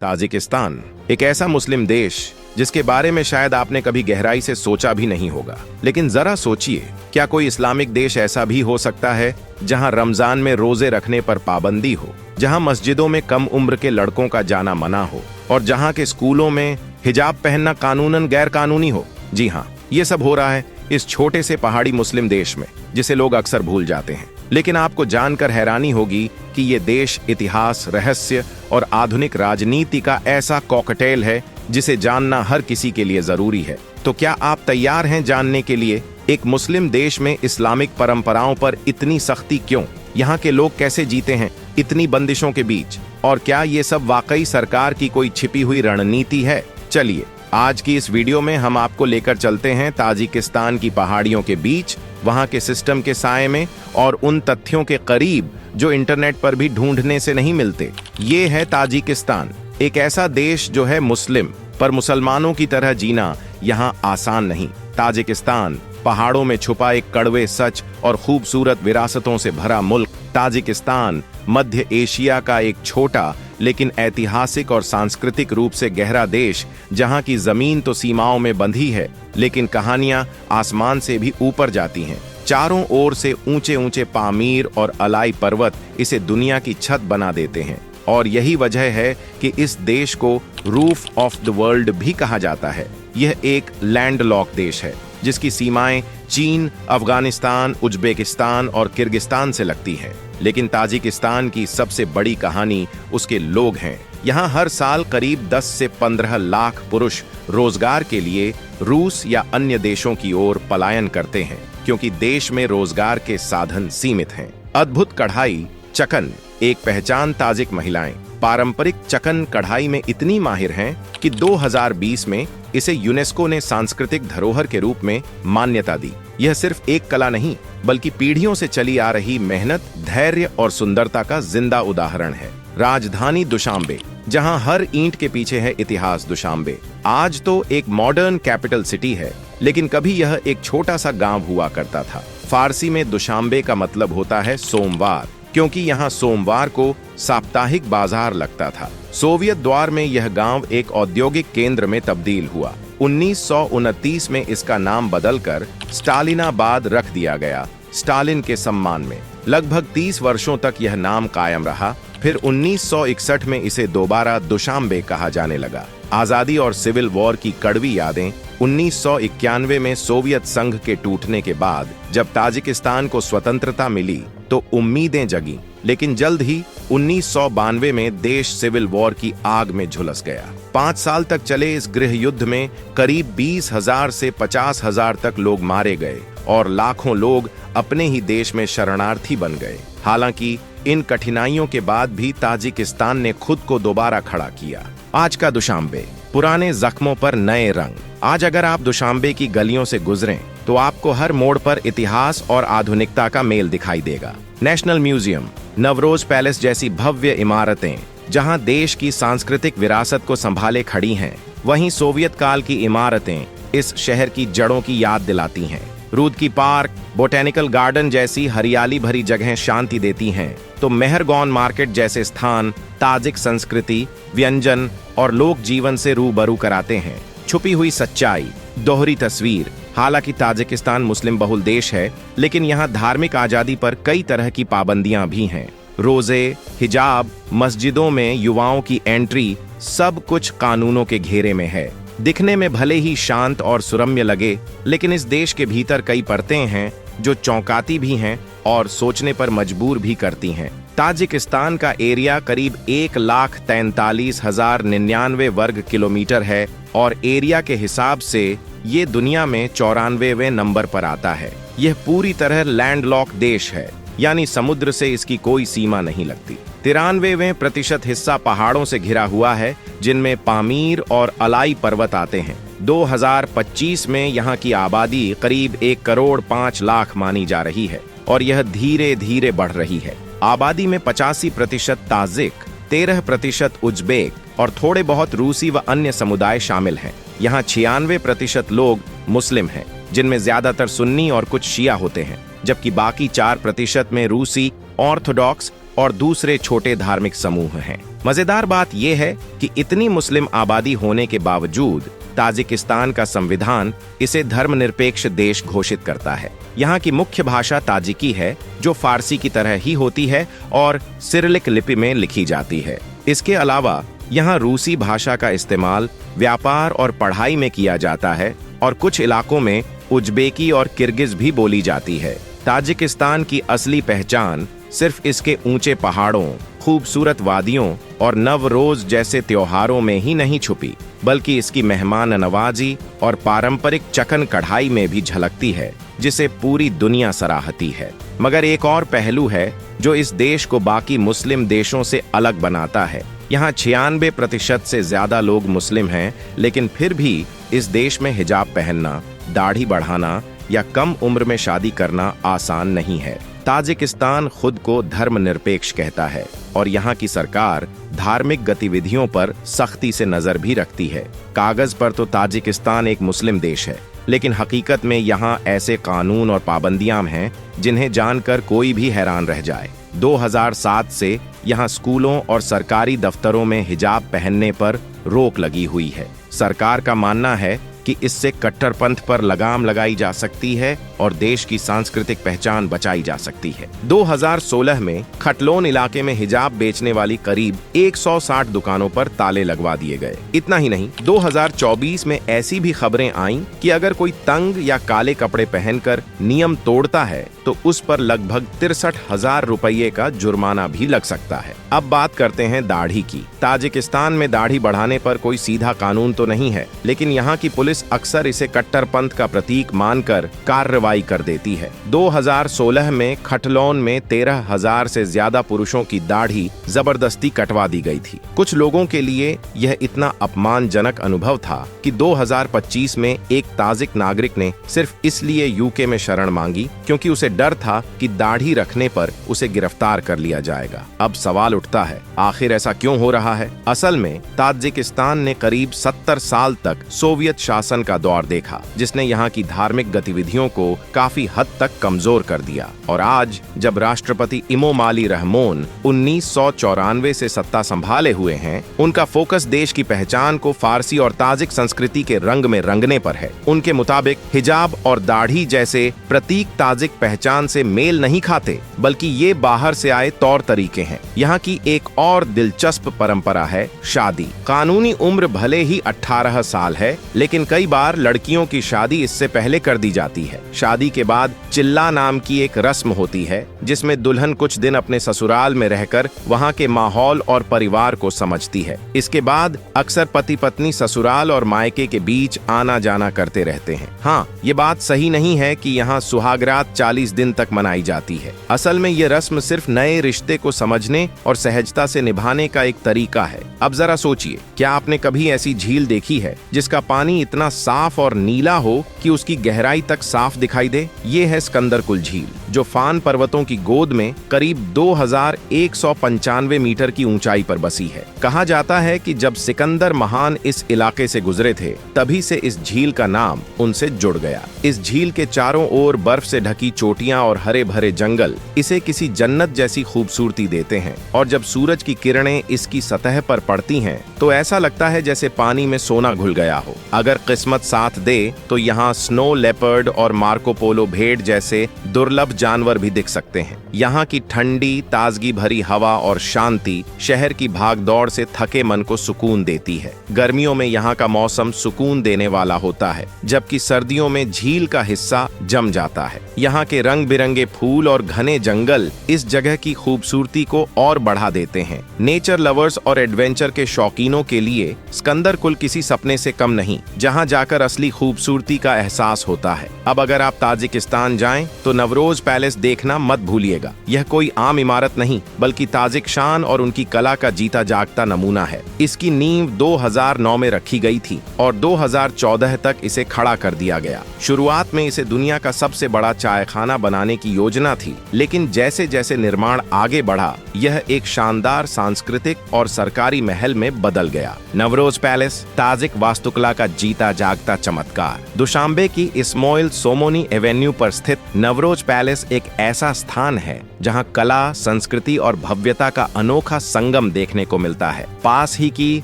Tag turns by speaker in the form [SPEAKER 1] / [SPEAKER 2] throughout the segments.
[SPEAKER 1] Tajikistan एक ऐसा मुस्लिम देश जिसके बारे में शायद आपने कभी गहराई से सोचा भी नहीं होगा। लेकिन जरा सोचिए, क्या कोई इस्लामिक देश ऐसा भी हो सकता है जहां रमजान में रोजे रखने पर पाबंदी हो, जहां मस्जिदों में कम उम्र के लड़कों का जाना मना हो और जहां के स्कूलों में हिजाब पहनना कानूनन गैर कानूनी हो? जी हाँ, ये सब हो रहा है इस छोटे से पहाड़ी मुस्लिम देश में, जिसे लोग अक्सर भूल जाते हैं। लेकिन आपको जानकर हैरानी होगी कि ये देश इतिहास, रहस्य और आधुनिक राजनीति का ऐसा कॉकटेल है जिसे जानना हर किसी के लिए जरूरी है। तो क्या आप तैयार हैं जानने के लिए एक मुस्लिम देश में इस्लामिक परंपराओं पर इतनी सख्ती क्यों? यहाँ के लोग कैसे जीते हैं इतनी बंदिशों के बीच? और क्या ये सब वाकई सरकार की कोई छिपी हुई रणनीति है? चलिए, आज की इस वीडियो में हम आपको लेकर चलते हैं ताजिकिस्तान की पहाड़ियों के बीच, वहां के सिस्टम के साए में और उन तथ्यों के करीब जो इंटरनेट पर भी ढूंढने से नहीं मिलते। ये है ताजिकिस्तान, एक ऐसा देश जो है मुस्लिम, पर मुसलमानों की तरह जीना यहाँ आसान नहीं। ताजिकिस्तान पहाड़ों में छुपा एक कड़वे सच और खूबसूरत विरासतों से भरा मुल्क। ताजिकिस्तान मध्य एशिया का एक छोटा लेकिन ऐतिहासिक और सांस्कृतिक रूप से गहरा देश, जहां की जमीन तो सीमाओं में बंधी है, लेकिन कहानियां आसमान से भी ऊपर जाती हैं। चारों ओर से ऊंचे ऊंचे पामीर और अलाई पर्वत इसे दुनिया की छत बना देते हैं, और यही वजह है कि इस देश को रूफ ऑफ द वर्ल्ड भी कहा जाता है। यह एक लैंडलॉक देश है जिसकी सीमाएं चीन, अफगानिस्तान, उज्बेकिस्तान और किर्गिस्तान से लगती हैं। लेकिन ताजिकिस्तान की सबसे बड़ी कहानी उसके लोग हैं। यहाँ हर साल करीब 10 से 15 लाख पुरुष रोजगार के लिए रूस या अन्य देशों की ओर पलायन करते हैं, क्योंकि देश में रोजगार के साधन सीमित हैं। अद्भुत कढ़ाई चकन एक पहचान। ताजिक महिलाएं पारंपरिक चकन कढ़ाई में इतनी माहिर हैं कि 2020 में इसे यूनेस्को ने सांस्कृतिक धरोहर के रूप में मान्यता दी। यह सिर्फ एक कला नहीं, बल्कि पीढ़ियों से चली आ रही मेहनत, धैर्य और सुंदरता का जिंदा उदाहरण है। राजधानी दुशांबे, जहां हर ईंट के पीछे है इतिहास। दुशांबे आज तो एक मॉडर्न कैपिटल सिटी है, लेकिन कभी यह एक छोटा सा गांव हुआ करता था। फारसी में दुशांबे का मतलब होता है सोमवार, क्योंकि यहाँ सोमवार को साप्ताहिक बाजार लगता था। सोवियत दौर में यह गांव एक औद्योगिक केंद्र में तब्दील हुआ। 1929 में इसका नाम बदलकर स्टालिनाबाद रख दिया गया, स्टालिन के सम्मान में। लगभग 30 वर्षों तक यह नाम कायम रहा। फिर 1961 में इसे दोबारा दुशांबे कहा जाने लगा। आजादी और सिविल वॉर की कड़वी यादें। 1991 में सोवियत संघ के टूटने के बाद जब ताजिकिस्तान को स्वतंत्रता मिली तो उम्मीदें जगी, लेकिन जल्द ही 1992 में देश सिविल वॉर की आग में झुलस गया। 5 साल तक चले इस गृह युद्ध में करीब 20,000 से 50,000 तक लोग मारे गए और लाखों लोग अपने ही देश में शरणार्थी बन गए। हालांकि इन कठिनाइयों के बाद भी ताजिकिस्तान ने खुद को दोबारा खड़ा किया। आज का दुशांबे, पुराने जख्मों पर नए रंग। आज अगर आप दुशांबे की गलियों से गुजरें तो आपको हर मोड़ पर इतिहास और आधुनिकता का मेल दिखाई देगा। नेशनल म्यूजियम, नवरोज पैलेस जैसी भव्य इमारतें जहां देश की सांस्कृतिक विरासत को संभाले खड़ी हैं, वहीं सोवियत काल की इमारतें इस शहर की जड़ों की याद दिलाती हैं। रूद की पार्क, बोटेनिकल गार्डन जैसी हरियाली भरी जगहें शांति देती हैं, तो मेहरगॉन मार्केट जैसे स्थान ताजिक संस्कृति, व्यंजन और लोक जीवन से रूबरू कराते हैं। छुपी हुई सच्चाई, दोहरी तस्वीर। हालांकि ताजिकिस्तान मुस्लिम बहुल देश है, लेकिन यहाँ धार्मिक आजादी पर कई तरह की पाबंदियां भी हैं। रोजे, हिजाब, मस्जिदों में युवाओं की एंट्री, सब कुछ कानूनों के घेरे में है। दिखने में भले ही शांत और सुरम्य लगे, लेकिन इस देश के भीतर कई परतें हैं जो चौंकाती भी हैं और सोचने पर मजबूर भी करती हैं। ताजिकिस्तान का एरिया करीब 1,43,099 वर्ग किलोमीटर है और एरिया के हिसाब से ये दुनिया में 94वें नंबर पर आता है। यह पूरी तरह लैंडलॉक देश है, यानी समुद्र से इसकी कोई सीमा नहीं लगती। 93% हिस्सा पहाड़ों से घिरा हुआ है, जिनमें पामीर और अलाई पर्वत आते हैं। 2025 में यहाँ की आबादी करीब 1,05,00,000 मानी जा रही है और यह धीरे धीरे बढ़ रही है। आबादी में 85% ताजिक, 13% उज्बेक और थोड़े बहुत रूसी व अन्य समुदाय शामिल हैं। यहाँ 96% लोग मुस्लिम हैं, जिनमें ज्यादातर सुन्नी और कुछ शिया होते हैं, जबकि बाकी 4% में रूसी, ऑर्थोडॉक्स और दूसरे छोटे धार्मिक समूह हैं। मजेदार बात यह है कि इतनी मुस्लिम आबादी होने के बावजूद ताजिकिस्तान का संविधान इसे धर्मनिरपेक्ष देश घोषित करता है। यहाँ की मुख्य भाषा ताजिकी है, जो फारसी की तरह ही होती है और सिरिलिक लिपि में लिखी जाती है। इसके अलावा यहाँ रूसी भाषा का इस्तेमाल व्यापार और पढ़ाई में किया जाता है और कुछ इलाकों में उज्बेकी और किर्गिज भी बोली जाती है। ताजिकिस्तान की असली पहचान सिर्फ इसके ऊंचे पहाड़ों, खूबसूरत वादियों और नवरोज जैसे त्योहारों में ही नहीं छुपी, बल्कि इसकी मेहमान नवाजी और पारंपरिक चकन कढ़ाई में भी झलकती है, जिसे पूरी दुनिया सराहती है। मगर एक और पहलू है जो इस देश को बाकी मुस्लिम देशों से अलग बनाता है। यहाँ 96% से ज्यादा लोग मुस्लिम हैं, लेकिन फिर भी इस देश में हिजाब पहनना, दाढ़ी बढ़ाना या कम उम्र में शादी करना आसान नहीं है। ताजिकिस्तान खुद को धर्मनिरपेक्ष कहता है और यहाँ की सरकार धार्मिक गतिविधियों पर सख्ती से नजर भी रखती है। कागज पर तो ताजिकिस्तान एक मुस्लिम देश है, लेकिन हकीकत में यहाँ ऐसे कानून और पाबंदियां हैं जिन्हें जानकर कोई भी हैरान रह जाए। 2007 से यहाँ स्कूलों और सरकारी दफ्तरों में हिजाब पहनने पर रोक लगी हुई है। सरकार का मानना है कि इससे कट्टरपंथ पर लगाम लगाई जा सकती है और देश की सांस्कृतिक पहचान बचाई जा सकती है। 2016 में खटलोन इलाके में हिजाब बेचने वाली करीब 160 दुकानों पर ताले लगवा दिए गए। इतना ही नहीं, 2024 में ऐसी भी खबरें आईं कि अगर कोई तंग या काले कपड़े पहनकर नियम तोड़ता है तो उस पर लगभग 63,000 रुपये का जुर्माना भी लग सकता है। अब बात करते हैं दाढ़ी की। ताजिकिस्तान में दाढ़ी बढ़ाने पर कोई सीधा कानून तो नहीं है, लेकिन यहाँ की पुलिस अक्सर इसे कट्टरपंथ का प्रतीक मानकर कार्रवाई कर देती है। 2016 में खटलौन में 13,000 से ज्यादा पुरुषों की दाढ़ी जबरदस्ती कटवा दी गई थी। कुछ लोगों के लिए यह इतना अपमानजनक अनुभव था कि 2025 में एक ताजिक नागरिक ने सिर्फ इसलिए यूके में शरण मांगी क्योंकि उसे डर था कि दाढ़ी रखने पर उसे गिरफ्तार कर लिया जाएगा। अब सवाल उठता है, आखिर ऐसा क्यों हो रहा है? असल में ताजिकिस्तान ने करीब 70 साल तक सोवियत शासन का दौर देखा, जिसने यहाँ की धार्मिक गतिविधियों को काफी हद तक कमजोर कर दिया। और आज जब राष्ट्रपति इमोमाली रहमोन 1994 से सत्ता संभाले हुए हैं, उनका फोकस देश की पहचान को फारसी और ताजिक संस्कृति के रंग में रंगने पर है। उनके मुताबिक हिजाब और दाढ़ी जैसे प्रतीक ताजिक पहचान से मेल नहीं खाते, बल्कि ये बाहर से आए तौर तरीके हैं। यहाँ की एक और दिलचस्प परंपरा है शादी। कानूनी उम्र भले ही 18 साल है, लेकिन कई बार लड़कियों की शादी इससे पहले कर दी जाती है। शादी के बाद चिल्ला नाम की एक रस्म होती है, जिसमें दुल्हन कुछ दिन अपने ससुराल में रहकर वहाँ के माहौल और परिवार को समझती है। इसके बाद अक्सर पति पत्नी ससुराल और मायके के बीच आना जाना करते रहते हैं। हाँ, ये बात सही नहीं है कि यहाँ सुहागरात 40 दिन तक मनाई जाती है। असल में ये रस्म सिर्फ नए रिश्ते को समझने और सहजता से निभाने का एक तरीका है। अब जरा सोचिए, क्या आपने कभी ऐसी झील देखी है जिसका पानी इतना साफ और नीला हो कि उसकी गहराई तक साफ दिखाई दे? ये है स्कंदरकुल झील, जो फान पर्वतों की गोद में करीब 2195 मीटर की ऊंचाई पर बसी है। कहा जाता है कि जब सिकंदर महान इस इलाके से गुजरे थे, तभी से इस झील का नाम उनसे जुड़ गया। इस झील के चारों ओर बर्फ से ढकी चोटियां और हरे भरे जंगल इसे किसी जन्नत जैसी खूबसूरती देते हैं, और जब सूरज की किरणें इसकी सतह पर पड़ती हैं, तो ऐसा लगता है जैसे पानी में सोना घुल गया हो। अगर किस्मत साथ दे तो यहाँ स्नो लेपर्ड और मार्को पोलो भेड़ जैसे दुर्लभ जानवर भी दिख सकते हैं। यहाँ की ठंडी ताजगी भरी हवा और शांति शहर की भागदौड़ से थके मन को सुकून देती है। गर्मियों में यहाँ का मौसम सुकून देने वाला होता है, जबकि सर्दियों में झील का हिस्सा जम जाता है। यहाँ के रंग बिरंगे फूल और घने जंगल इस जगह की खूबसूरती को और बढ़ा देते हैं। नेचर लवर्स और एडवेंचर के शौकीनों के लिए स्कंदरकुल किसी सपने से कम नहीं, जहाँ जाकर असली खूबसूरती का एहसास होता है। अब अगर आप ताजिकिस्तान जाएं तो नवरोज पैलेस देखना मत भूलिएगा। यह कोई आम इमारत नहीं, बल्कि ताजिक शान और उनकी कला का जीता जागता नमूना है। इसकी नींव 2009 में रखी गई थी और 2014 तक इसे खड़ा कर दिया गया। शुरुआत में इसे दुनिया का सबसे बड़ा चायखाना बनाने की योजना थी, लेकिन जैसे जैसे निर्माण आगे बढ़ा, यह एक शानदार सांस्कृतिक और सरकारी महल में बदल गया। नवरोज पैलेस ताजिक वास्तुकला का जीता जागता चमत्कार। दुशांबे की इस्माइल सोमोनी एवेन्यू पर स्थित नवरोज पैलेस पैलेस एक ऐसा स्थान है जहां कला, संस्कृति और भव्यता का अनोखा संगम देखने को मिलता है। पास ही की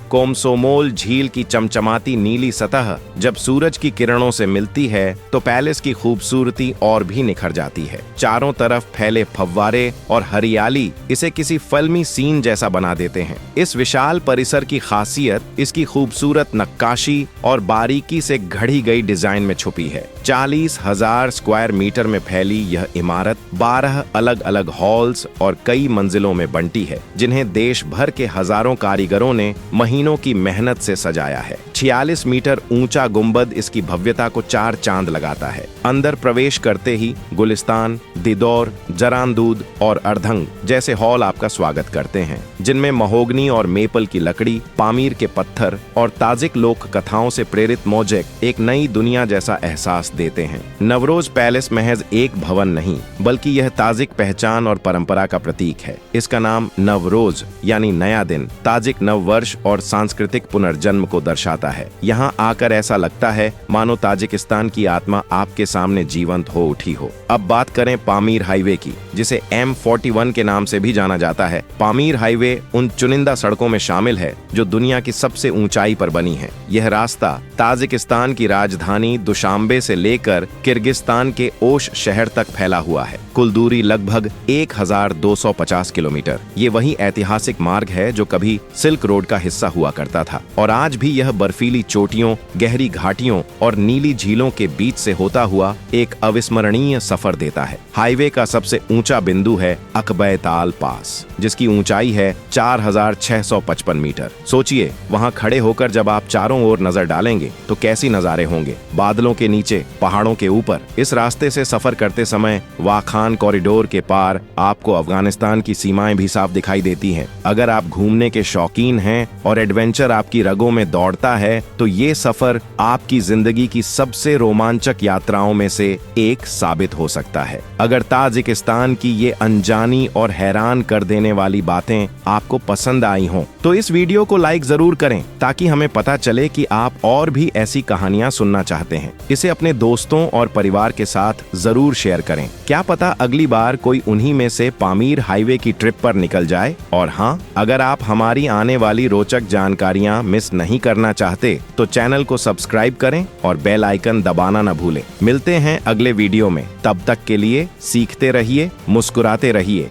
[SPEAKER 1] कोमसोमोल झील की चमचमाती नीली सतह जब सूरज की किरणों से मिलती है तो पैलेस की खूबसूरती और भी निखर जाती है। चारों तरफ फैले फव्वारे और हरियाली इसे किसी फिल्मी सीन जैसा बना देते हैं। इस विशाल परिसर की खासियत इसकी खूबसूरत नक्काशी और बारीकी से घड़ी गई डिजाइन में छुपी है। 40,000 स्क्वायर मीटर में फैली यह इमारत 12 अलग अलग हॉल्स और कई मंजिलों में बंटी है, जिन्हें देश भर के हजारों कारीगरों ने महीनों की मेहनत से सजाया है। 46 मीटर ऊंचा गुंबद इसकी भव्यता को 4 चांद लगाता है। अंदर प्रवेश करते ही गुलिस्तान, दिदौर, जरांदूद और अर्धंग जैसे हॉल आपका स्वागत करते हैं, जिनमें महोगनी और मेपल की लकड़ी, पामीर के पत्थर और ताजिक लोक कथाओं से प्रेरित मोज़ेक एक नई दुनिया जैसा एहसास देते हैं। नवरोज पैलेस महज एक भवन नहीं, बल्कि यह ताजिक पहचान और परंपरा का प्रतीक है। इसका नाम नवरोज यानी नया दिन, ताजिक नववर्ष और सांस्कृतिक पुनर्जन्म को दर्शाता है। यहाँ आकर ऐसा लगता है मानो ताजिकिस्तान की आत्मा आपके सामने जीवंत हो उठी हो। अब बात करें पामीर हाईवे की, जिसे M41 के नाम से भी जाना जाता है। पामीर हाईवे उन चुनिंदा सड़कों में शामिल है जो दुनिया की सबसे ऊंचाई पर बनी है। यह रास्ता ताजिकिस्तान की राजधानी दुशांबे से लेकर किर्गिस्तान के ओश शहर तक फैला हुआ है। कुल दूरी लगभग 1250 किलोमीटर। ये वही ऐतिहासिक मार्ग है जो कभी सिल्क रोड का हिस्सा हुआ करता था और आज भी यह बर्फीली चोटियों, गहरी घाटियों और नीली झीलों के बीच से होता हुआ एक अविस्मरणीय सफर देता है। हाईवे का सबसे ऊंचा बिंदु है अकबैताल पास, जिसकी ऊंचाई है 4655 मीटर। सोचिए, वहां खड़े होकर जब आप चारों ओर नजर डालेंगे तो कैसी नजारे होंगे। बादलों के नीचे, पहाड़ों के ऊपर। इस रास्ते से सफर करते समय वाखान कॉरिडोर के पार आपको अफगानिस्तान की सीमाएं भी साफ दिखाई देती हैं। अगर आप घूमने के शौकीन हैं और एडवेंचर आपकी रगों में दौड़ता है तो ये सफर आपकी जिंदगी की सबसे रोमांचक यात्राओं में से एक साबित हो सकता है। अगर ताजिकिस्तान की ये अनजानी और हैरान कर देने वाली बातें आपको पसंद आई हों तो इस वीडियो को लाइक जरूर करें, ताकि हमें पता चले कि आप और भी ऐसी कहानियां सुनना चाहते हैं। इसे अपने दोस्तों और परिवार के साथ जरूर शेयर करें। क्या पता अगली बार कोई उन्हीं में से पामीर हाईवे की ट्रिप पर निकल जाए। और हाँ, अगर आप हमारी आने वाली रोचक जानकारियां मिस नहीं करना चाहते तो चैनल को सब्सक्राइब करें और बेल आइकन दबाना न भूलें। मिलते हैं अगले वीडियो में। तब तक के लिए सीखते रहिए, मुस्कुराते रहिए।